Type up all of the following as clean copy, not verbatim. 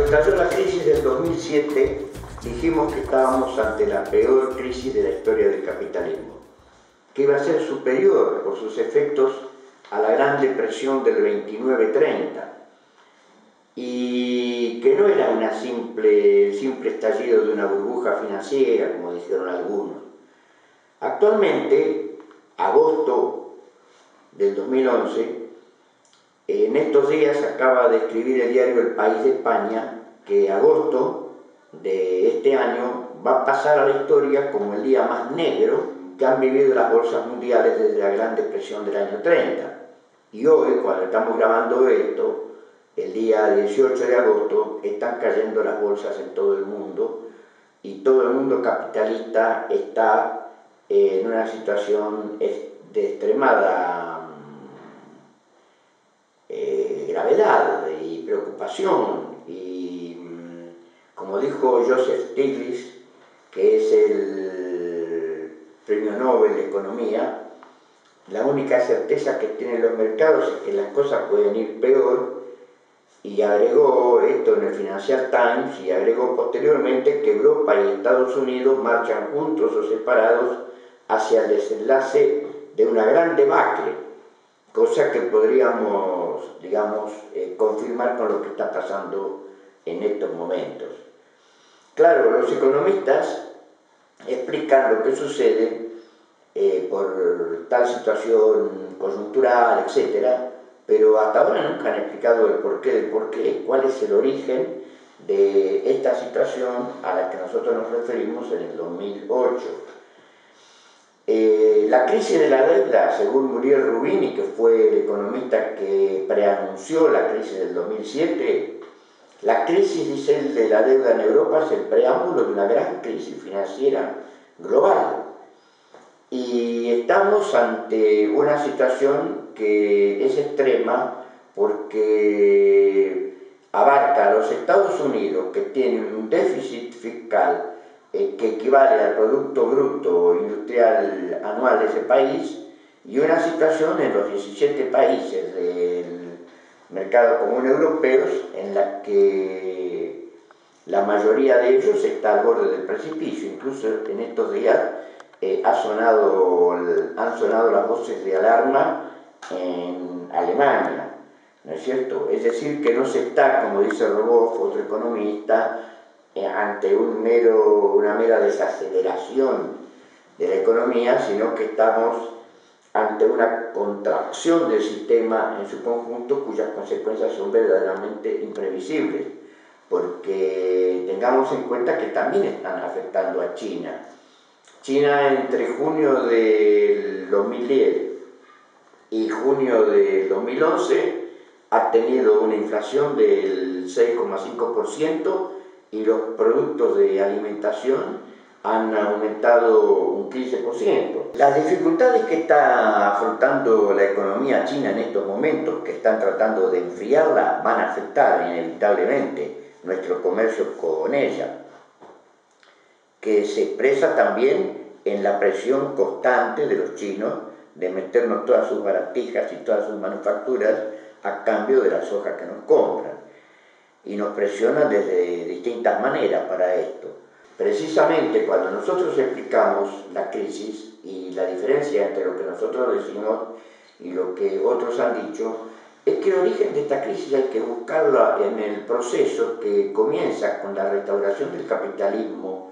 estalló la crisis del 2007, dijimos que estábamos ante la peor crisis de la historia del capitalismo, que iba a ser superior por sus efectos a la Gran Depresión del 29-30, y que no era el simple estallido de una burbuja financiera, como dijeron algunos. Actualmente, agosto del 2011, en estos días acaba de escribir el diario El País de España que agosto de este año va a pasar a la historia como el día más negro que han vivido las bolsas mundiales desde la Gran Depresión del año 30. Y hoy, cuando estamos grabando esto, el día 18 de agosto, están cayendo las bolsas en todo el mundo y todo el mundo capitalista está en una situación de extremada gravedad y preocupación. Y como dijo Joseph Stiglitz, que es el premio Nobel de Economía, la única certeza que tienen los mercados es que las cosas pueden ir peor, y agregó esto en el Financial Times, y agregó posteriormente que Europa y Estados Unidos marchan juntos o separados hacia el desenlace de una gran debacle, cosa que podríamos, digamos, confirmar con lo que está pasando en estos momentos. Claro, los economistas explican lo que sucede por tal situación coyuntural, etc., pero hasta ahora nunca han explicado el porqué del porqué, cuál es el origen de esta situación a la que nosotros nos referimos en el 2008. La crisis de la deuda, según Muriel Rubini, que fue el economista que preanunció la crisis del 2007, la crisis, dice él, de la deuda en Europa es el preámbulo de una gran crisis financiera global. Y estamos ante una situación que es extrema porque abarca a los Estados Unidos, que tienen un déficit fiscal que equivale al Producto Bruto Industrial anual de ese país, y una situación en los 17 países del mercado común europeos en la que la mayoría de ellos está al borde del precipicio. Incluso en estos días han sonado las voces de alarma en Alemania, ¿no es cierto? Es decir, que no se está, como dice Rogoff, otro economista, ante una mera desaceleración de la economía, sino que estamos ante una contracción del sistema en su conjunto, cuyas consecuencias son verdaderamente imprevisibles, porque tengamos en cuenta que también están afectando a China. China, entre junio del 2010 y junio del 2011 ha tenido una inflación del 6,5% y los productos de alimentación han aumentado un 15%. Las dificultades que está afrontando la economía china en estos momentos, que están tratando de enfriarla, van a afectar inevitablemente nuestro comercio con ella, que se expresa también en la presión constante de los chinos de meternos todas sus baratijas y todas sus manufacturas a cambio de la soja que nos compran. Y nos presionan desde distintas maneras para esto. Precisamente cuando nosotros explicamos la crisis y la diferencia entre lo que nosotros decimos y lo que otros han dicho, es que el origen de esta crisis hay que buscarla en el proceso que comienza con la restauración del capitalismo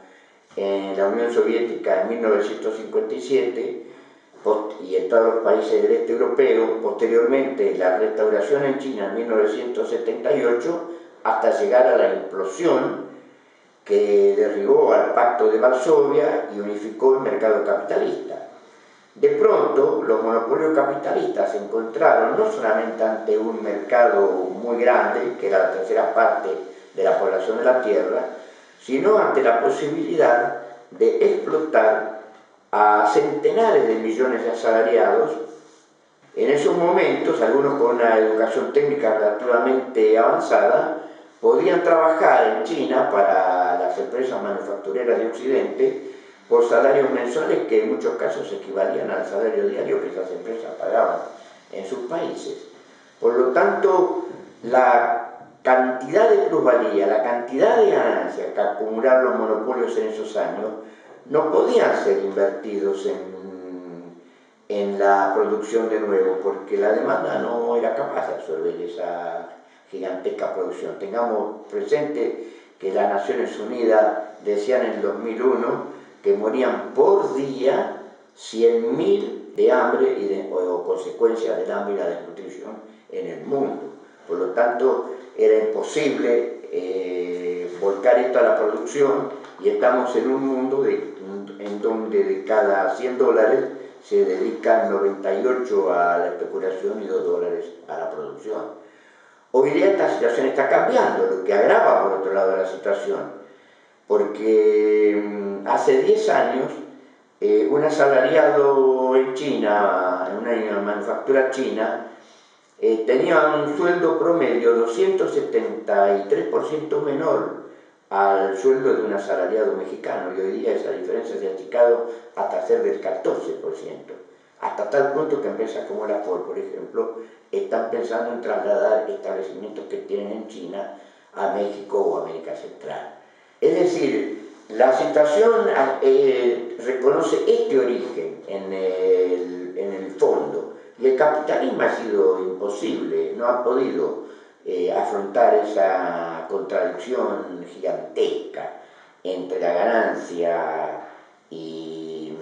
en la Unión Soviética en 1957 y en todos los países del este europeo, posteriormente la restauración en China en 1978, hasta llegar a la implosión que derribó al Pacto de Varsovia y unificó el mercado capitalista. De pronto, los monopolios capitalistas se encontraron no solamente ante un mercado muy grande, que era la tercera parte de la población de la Tierra, sino ante la posibilidad de explotar a centenares de millones de asalariados. En esos momentos, algunos con una educación técnica relativamente avanzada, podían trabajar en China para las empresas manufactureras de Occidente por salarios mensuales que en muchos casos equivalían al salario diario que esas empresas pagaban en sus países. Por lo tanto, la cantidad de plusvalía, la cantidad de ganancias que acumularon los monopolios en esos años, no podían ser invertidos en la producción de nuevo, porque la demanda no era capaz de absorber esa gigantesca producción. Tengamos presente que las Naciones Unidas decían en el 2001 que morían por día 100.000 de hambre o consecuencias del hambre y la desnutrición en el mundo. Por lo tanto, era imposible volcar esto a la producción, y estamos en un mundo en donde de cada 100 dólares se dedican 98 a la especulación y 2 dólares a la producción. Hoy día esta situación está cambiando, lo que agrava por otro lado la situación, porque hace 10 años un asalariado en China, en una manufactura china, tenía un sueldo promedio 273% menor al sueldo de un asalariado mexicano, y hoy día esa diferencia se ha achicado hasta ser del 14%, hasta tal punto que empresas como la Ford, por ejemplo, están pensando en trasladar establecimientos que tienen en China a México o América Central. Es decir, la situación reconoce este origen en el fondo, y el capitalismo ha sido imposible, no ha podido afrontar esa contradicción gigantesca entre la ganancia y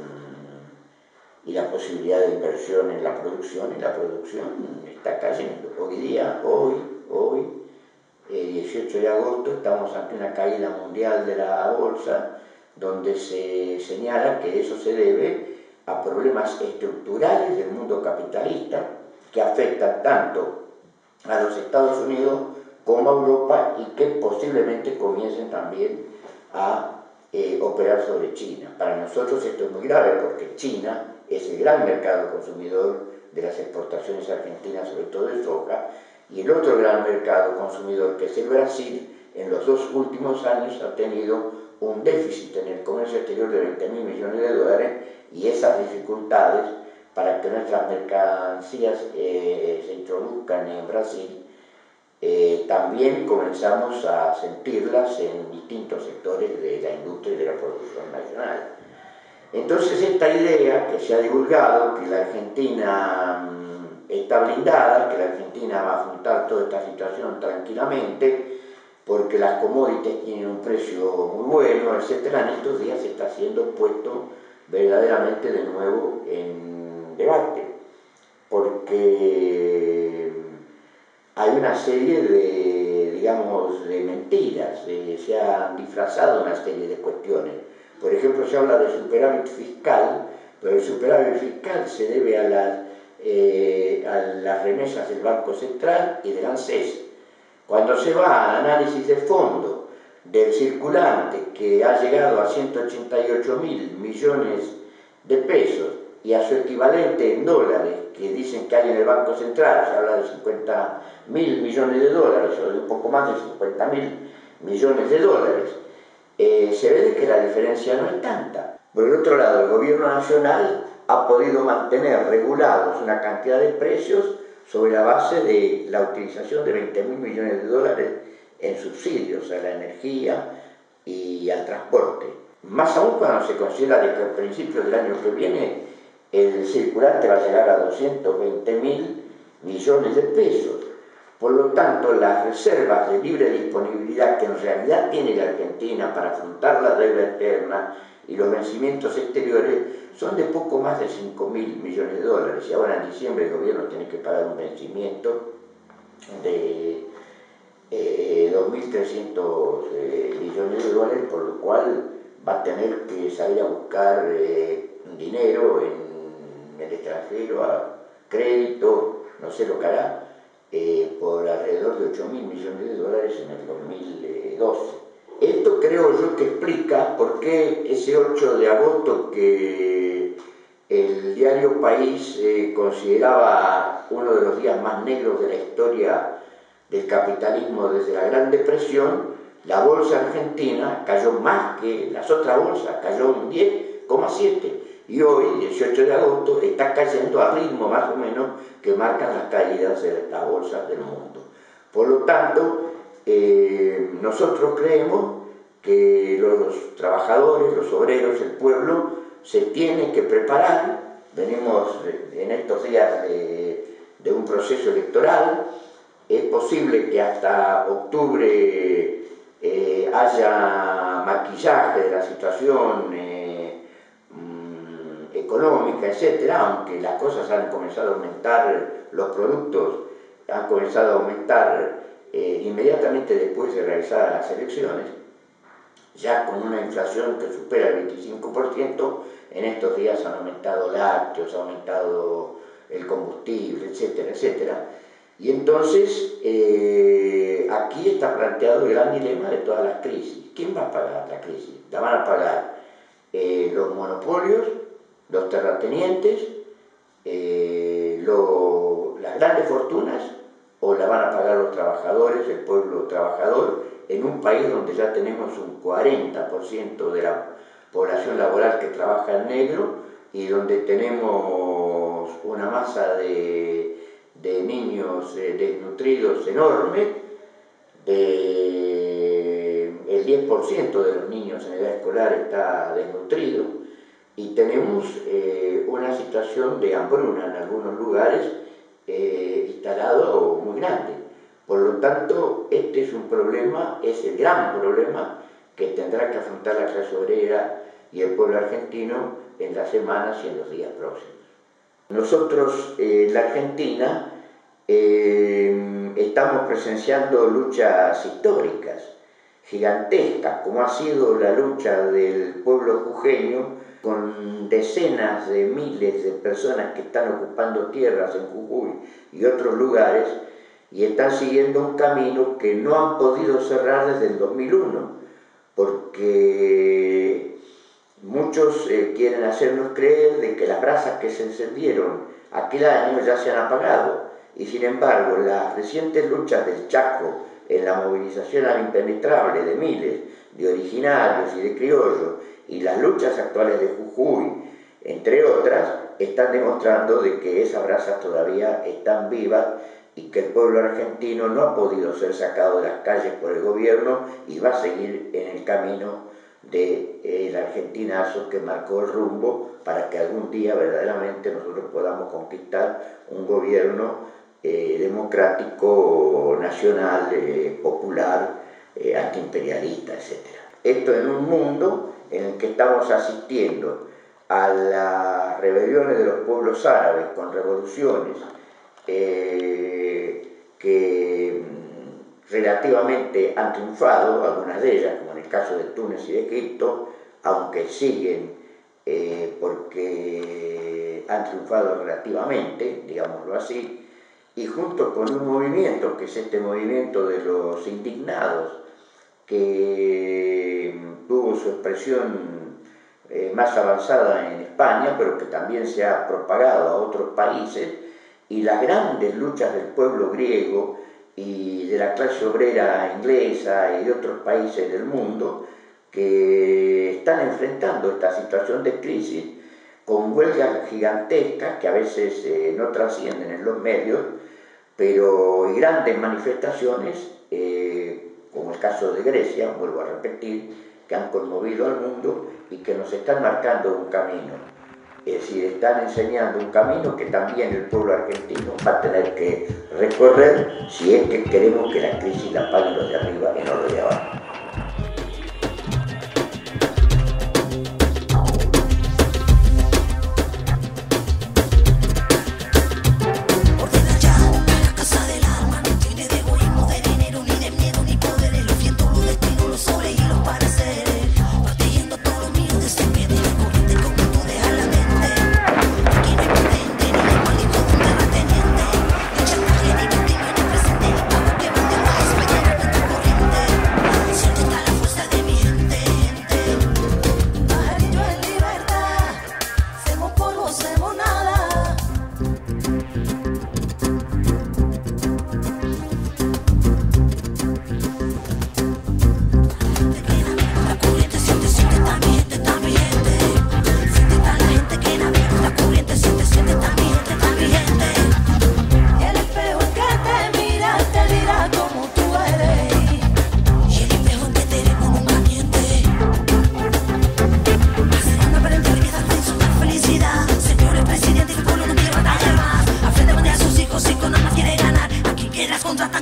la posibilidad de inversión en la producción, y la producción está cayendo. Hoy día, 18 de agosto, estamos ante una caída mundial de la bolsa, donde se señala que eso se debe a problemas estructurales del mundo capitalista que afectan tanto a los Estados Unidos como a Europa, y que posiblemente comiencen también a operar sobre China. Para nosotros esto es muy grave, porque China es el gran mercado consumidor de las exportaciones argentinas, sobre todo de soja, y el otro gran mercado consumidor, que es el Brasil, en los 2 últimos años ha tenido un déficit en el comercio exterior de 20.000 millones de dólares, y esas dificultades para que nuestras mercancías se introduzcan en Brasil, también comenzamos a sentirlas en distintos sectores de la industria y de la producción nacional. Entonces, esta idea que se ha divulgado, que la Argentina está blindada, que la Argentina va a afrontar toda esta situación tranquilamente, porque las commodities tienen un precio muy bueno, etc., en estos días se está siendo puesto verdaderamente de nuevo en debate, porque hay una serie de, digamos, de mentiras, se han disfrazado una serie de cuestiones. Por ejemplo, se habla de superávit fiscal, pero el superávit fiscal se debe a las remesas del Banco Central y del ANSES. Cuando se va al análisis de fondo del circulante, que ha llegado a 188.000 millones de pesos, y a su equivalente en dólares, que dicen que hay en el Banco Central, se habla de 50.000 millones de dólares, o de un poco más de 50.000 millones de dólares, se ve que la diferencia no es tanta. Por el otro lado, el gobierno nacional ha podido mantener regulados una cantidad de precios sobre la base de la utilización de 20.000 millones de dólares en subsidios a la energía y al transporte. Más aún cuando se considera que a principios del año que viene el circulante va a llegar a 220.000 millones de pesos. Por lo tanto, las reservas de libre disponibilidad que en realidad tiene la Argentina para afrontar la deuda externa y los vencimientos exteriores son de poco más de 5.000 millones de dólares. Y ahora en diciembre el gobierno tiene que pagar un vencimiento de 2.300 millones de dólares, por lo cual va a tener que salir a buscar dinero en el extranjero, a crédito, no sé lo que hará, por alrededor de 8.000 millones de dólares en el 2012. Esto creo yo que explica por qué ese 8 de agosto, que el diario País consideraba uno de los días más negros de la historia del capitalismo desde la Gran Depresión, la bolsa argentina cayó más que las otras bolsas, cayó un 10,7%. Y hoy, 18 de agosto, está cayendo al ritmo más o menos que marcan las caídas de las bolsas del mundo. Por lo tanto, nosotros creemos que los trabajadores, los obreros, el pueblo, se tiene que preparar. Venimos en estos días de un proceso electoral. Es posible que hasta octubre haya maquillaje de la situación económica, etcétera, aunque las cosas han comenzado a aumentar, los productos han comenzado a aumentar inmediatamente después de realizadas las elecciones, ya con una inflación que supera el 25%, en estos días han aumentado lácteos, ha aumentado el combustible, etcétera, etcétera. Y entonces aquí está planteado el gran dilema de todas las crisis. ¿Quién va a pagar la crisis? La van a pagar los monopolios, los terratenientes, las grandes fortunas, o la van a pagar los trabajadores, el pueblo trabajador, en un país donde ya tenemos un 40% de la población laboral que trabaja en negro y donde tenemos una masa de niños desnutridos enorme. El 10% de los niños en edad escolar está desnutrido y tenemos una situación de hambruna en algunos lugares instalado muy grande. Por lo tanto, este es un problema, es el gran problema que tendrá que afrontar la clase obrera y el pueblo argentino en las semanas y en los días próximos. Nosotros en la Argentina estamos presenciando luchas históricas, gigantescas, como ha sido la lucha del pueblo jujeño, con decenas de miles de personas que están ocupando tierras en Jujuy y otros lugares, y están siguiendo un camino que no han podido cerrar desde el 2001, porque muchos quieren hacernos creer de que las brasas que se encendieron aquel año ya se han apagado, y sin embargo las recientes luchas del Chaco en la movilización al impenetrable de miles de originarios y de criollos, y las luchas actuales de Jujuy, entre otras, están demostrando de que esas brasas todavía están vivas y que el pueblo argentino no ha podido ser sacado de las calles por el gobierno y va a seguir en el camino del argentinazo que marcó el rumbo para que algún día verdaderamente nosotros podamos conquistar un gobierno democrático, nacional, popular, antiimperialista, etc. Esto en un mundo en el que estamos asistiendo a las rebeliones de los pueblos árabes con revoluciones que relativamente han triunfado, algunas de ellas, como en el caso de Túnez y de Egipto, aunque siguen porque han triunfado relativamente, digámoslo así, y junto con un movimiento, que es este movimiento de los indignados, que tuvo su expresión más avanzada en España, pero que también se ha propagado a otros países, y las grandes luchas del pueblo griego y de la clase obrera inglesa y de otros países del mundo que están enfrentando esta situación de crisis con huelgas gigantescas que a veces no trascienden en los medios, pero y grandes manifestaciones, como el caso de Grecia, vuelvo a repetir, que han conmovido al mundo y que nos están marcando un camino. Es decir, están enseñando un camino que también el pueblo argentino va a tener que recorrer si es que queremos que la crisis la paguen los de arriba y no los de abajo.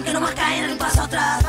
que no más caen en el paso atrás.